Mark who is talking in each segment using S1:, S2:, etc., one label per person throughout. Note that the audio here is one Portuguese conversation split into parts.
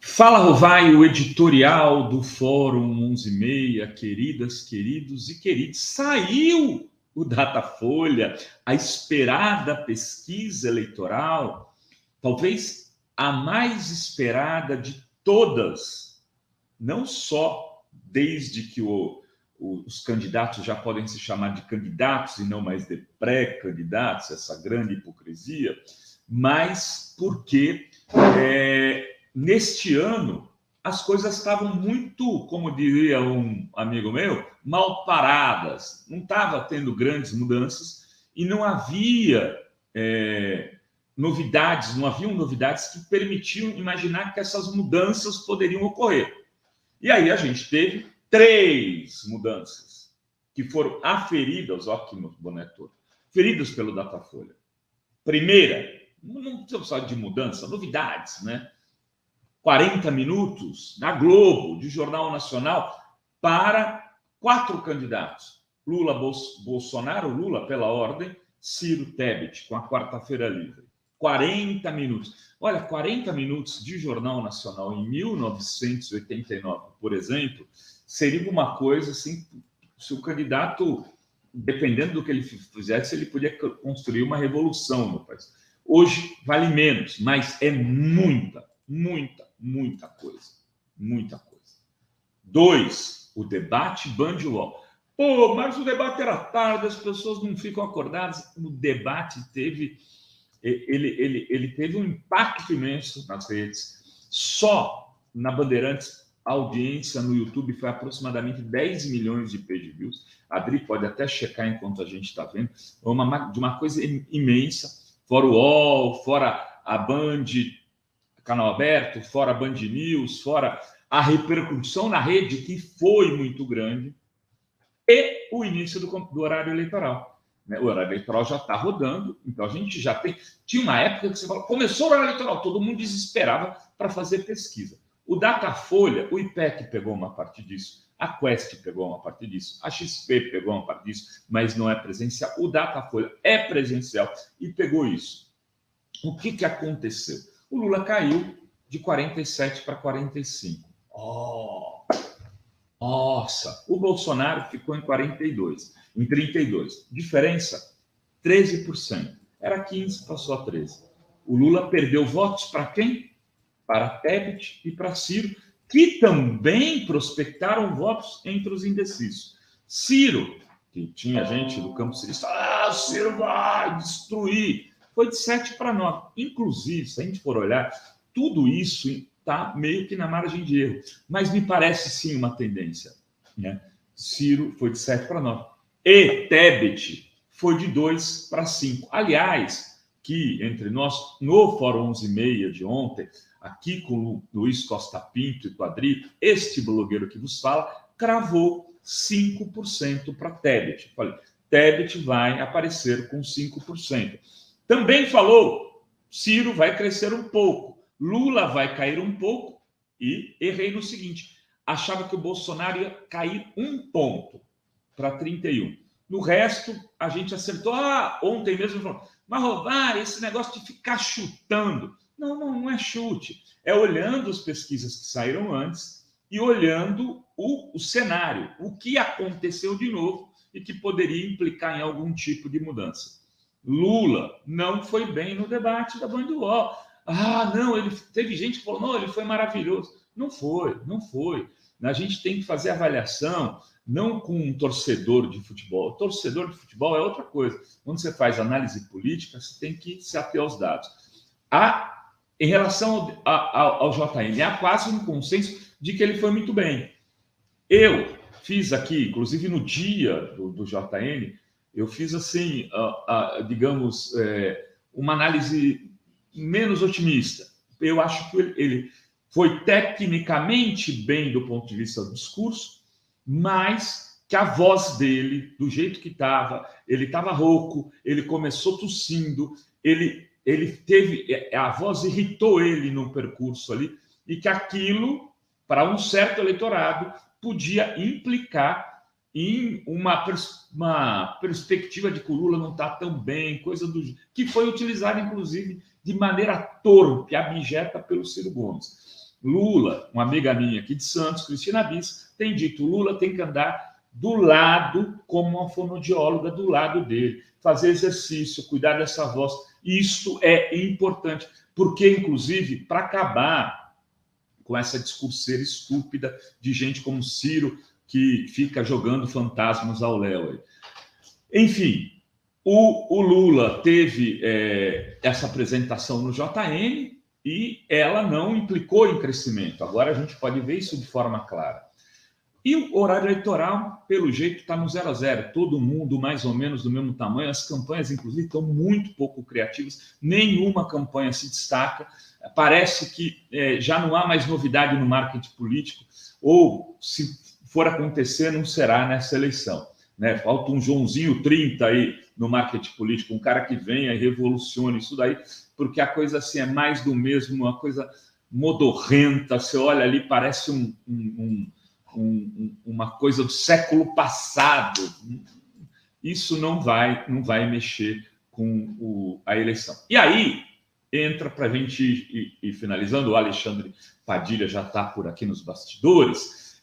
S1: Fala, Rovai, o editorial do Fórum 11:30, queridas, queridos e queridos. Saiu o Datafolha, a esperada pesquisa eleitoral, talvez a mais esperada de todas, não só desde que os candidatos já podem se chamar de candidatos e não mais de pré-candidatos, essa grande hipocrisia, mas porque neste ano as coisas estavam muito, como diria um amigo meu, mal paradas. Não estava tendo grandes mudanças e não havia novidades, não haviam novidades que permitiam imaginar que essas mudanças poderiam ocorrer. E aí a gente teve 3 mudanças que foram aferidas, ó, aqui no boné todo, feridas pelo Datafolha. Primeira, não precisamos falar de mudança, novidades, né? 40 minutos na Globo, de Jornal Nacional, para 4 candidatos. Lula, Bolsonaro, Lula pela ordem, Ciro, Tebet, com a quarta-feira livre. 40 minutos. Olha, 40 minutos de Jornal Nacional em 1989, por exemplo, seria uma coisa assim, se o candidato, dependendo do que ele fizesse, ele podia construir uma revolução no país. Hoje vale menos, mas é muita coisa. Muita coisa. 2, o debate Band UOL. Pô, mas o debate era tarde, as pessoas não ficam acordadas. O debate teve um impacto imenso nas redes. Só na Bandeirantes, a audiência no YouTube foi aproximadamente 10 milhões de page views. A Adri pode até checar enquanto a gente está vendo. De uma coisa imensa. Fora o UOL, fora a Band, canal aberto, fora a Band News, fora a repercussão na rede, que foi muito grande, e o início do horário eleitoral. O horário eleitoral já está rodando, então a gente já tem... Tinha uma época que você fala, começou o horário eleitoral, todo mundo desesperava para fazer pesquisa. O Datafolha, o IPEC pegou uma parte disso, a Quest pegou uma parte disso, a XP pegou uma parte disso, mas não é presencial. O Datafolha é presencial e pegou isso. O que aconteceu? O Lula caiu de 47 para 45. Nossa! O Bolsonaro ficou em 32. Diferença, 13%. Era 15, passou a 13. O Lula perdeu votos para quem? Para Tebet e para Ciro, que também prospectaram votos entre os indecisos. Ciro, que tinha gente do campo cirista, o Ciro vai destruir. Foi de 7 para 9. Inclusive, se a gente for olhar, tudo isso está meio que na margem de erro. Mas me parece, sim, uma tendência. Né? Ciro foi de 7 para 9. E Tebet foi de 2 para 5. Aliás, que entre nós, no Fórum 11:30 de ontem, aqui com o Luiz Costa Pinto e com a Adri, este blogueiro que vos fala, cravou 5% para Tebet. Falei, Tebet vai aparecer com 5%. Também falou, Ciro vai crescer um pouco, Lula vai cair um pouco, e errei no seguinte, achava que o Bolsonaro ia cair 1 ponto para 31. No resto, a gente acertou. Ontem mesmo falou, mas Rovai, esse negócio de ficar chutando. Não é chute. É olhando as pesquisas que saíram antes e olhando o cenário, o que aconteceu de novo e que poderia implicar em algum tipo de mudança. Lula não foi bem no debate da Band UOL. Teve gente que falou, não, ele foi maravilhoso. Não foi. A gente tem que fazer avaliação não com um torcedor de futebol. O torcedor de futebol é outra coisa. Quando você faz análise política, você tem que se ater aos dados. Em relação ao JN, há quase um consenso de que ele foi muito bem. Eu fiz aqui, inclusive no dia do JN, eu fiz assim, digamos, uma análise menos otimista. Eu acho que ele foi tecnicamente bem do ponto de vista do discurso, mas que a voz dele, do jeito que estava, ele estava rouco, ele começou tossindo, ele teve, a voz irritou ele no percurso ali, e que aquilo, para um certo eleitorado, podia implicar em uma perspectiva de que o Lula não está tão bem, coisa do que foi utilizada, inclusive, de maneira torpe, abjeta pelo Ciro Gomes. Lula, uma amiga minha aqui de Santos, Cristina Bis, tem dito: Lula tem que andar do lado, como uma fonoaudióloga, do lado dele, fazer exercício, cuidar dessa voz. Isto é importante, porque, inclusive, para acabar com essa discurseira estúpida de gente como Ciro, que fica jogando fantasmas ao léu. Enfim, o Lula teve essa apresentação no JN e ela não implicou em crescimento. Agora a gente pode ver isso de forma clara. E o horário eleitoral, pelo jeito, está no 0 a 0. Todo mundo mais ou menos do mesmo tamanho. As campanhas, inclusive, estão muito pouco criativas. Nenhuma campanha se destaca. Parece que já não há mais novidade no marketing político, ou se for acontecer, não será nessa eleição. Né? Falta um Joãozinho 30 aí no marketing político, um cara que venha e revolucione isso daí, porque a coisa assim é mais do mesmo, uma coisa modorrenta. Você olha ali, parece uma coisa do século passado. Isso não vai mexer com a eleição. E aí entra, para a gente ir finalizando, o Alexandre Padilha já está por aqui nos bastidores.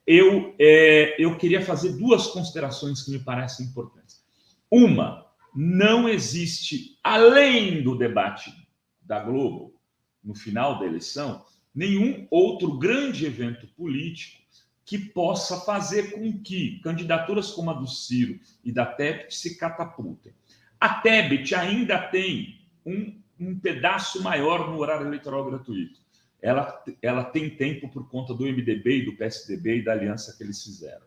S1: Eu queria fazer duas considerações que me parecem importantes. Uma, não existe, além do debate da Globo, no final da eleição, nenhum outro grande evento político que possa fazer com que candidaturas como a do Ciro e da Tebet se catapultem. A Tebet ainda tem um pedaço maior no horário eleitoral gratuito. Ela tem tempo por conta do MDB e do PSDB e da aliança que eles fizeram.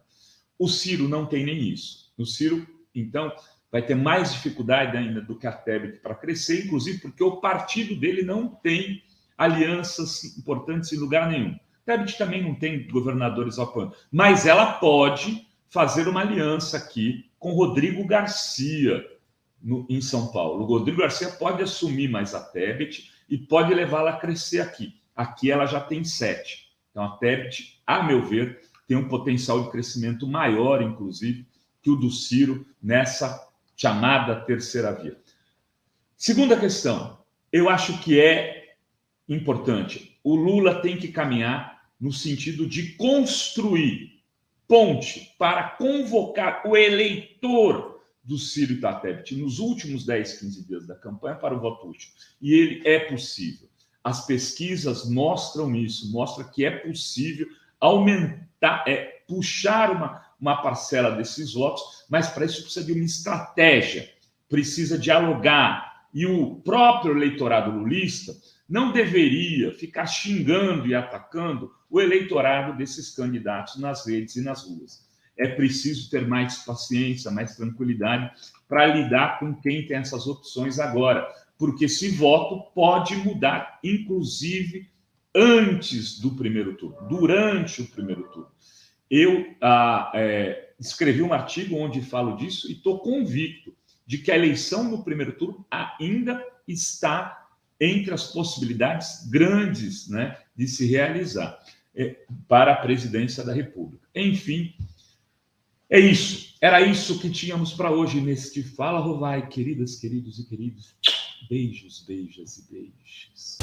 S1: O Ciro não tem nem isso. O Ciro, então, vai ter mais dificuldade ainda do que a Tebet para crescer, inclusive porque o partido dele não tem alianças importantes em lugar nenhum. Tebet também não tem governadores apoiando, mas ela pode fazer uma aliança aqui com Rodrigo Garcia em São Paulo. O Rodrigo Garcia pode assumir mais a Tebet e pode levá-la a crescer aqui. Aqui ela já tem 7. Então a Tebet, a meu ver, tem um potencial de crescimento maior, inclusive, que o do Ciro nessa chamada terceira via. Segunda questão, eu acho que é importante. O Lula tem que caminhar no sentido de construir ponte para convocar o eleitor do Ciro e da Tebet nos últimos 10, 15 dias da campanha para o voto útil. E ele é possível. As pesquisas mostram isso, mostram que é possível aumentar, puxar uma parcela desses votos, mas para isso precisa de uma estratégia, precisa dialogar. E o próprio eleitorado lulista não deveria ficar xingando e atacando o eleitorado desses candidatos nas redes e nas ruas. É preciso ter mais paciência, mais tranquilidade para lidar com quem tem essas opções agora, porque esse voto pode mudar, inclusive, antes do primeiro turno, durante o primeiro turno. Eu escrevi um artigo onde falo disso e estou convicto de que a eleição no primeiro turno ainda está entre as possibilidades grandes, né, de se realizar para a presidência da República. Enfim, é isso. Era isso que tínhamos para hoje neste Fala Rovai, queridas, queridos e queridos. Beijos, beijas e beijos.